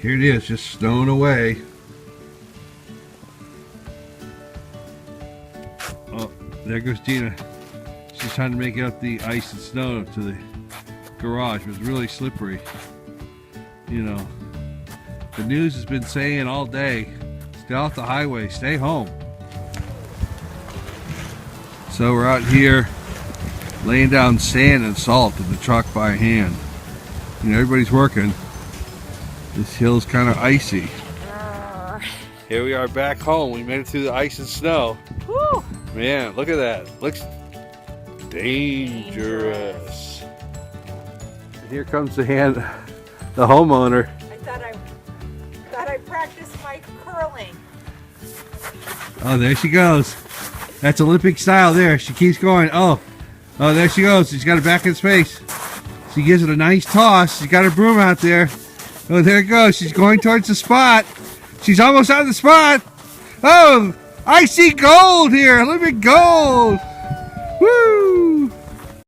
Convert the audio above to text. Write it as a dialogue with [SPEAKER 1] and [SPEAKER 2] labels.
[SPEAKER 1] Here it is, just snowing away. Oh, there goes Gina. She's trying to make out the ice and snow to the garage. It was really slippery. You know, the news has been saying all day, stay off the highway, stay home. So we're out here laying down sand and salt in the truck by hand. You know, everybody's working. This hill's kind of icy. Here we are back home. We made it through the ice and snow.
[SPEAKER 2] Woo!
[SPEAKER 1] Man, look at that. Looks dangerous. And here comes the homeowner.
[SPEAKER 2] I thought I practiced my curling.
[SPEAKER 1] Oh, there she goes. That's Olympic style there. She keeps going. Oh, there she goes. She's got it back in space. She gives it a nice toss. She's got her broom out there. Oh, there it goes. She's going towards the spot. She's almost on the spot. Oh, I see gold here. Olympic gold. Woo!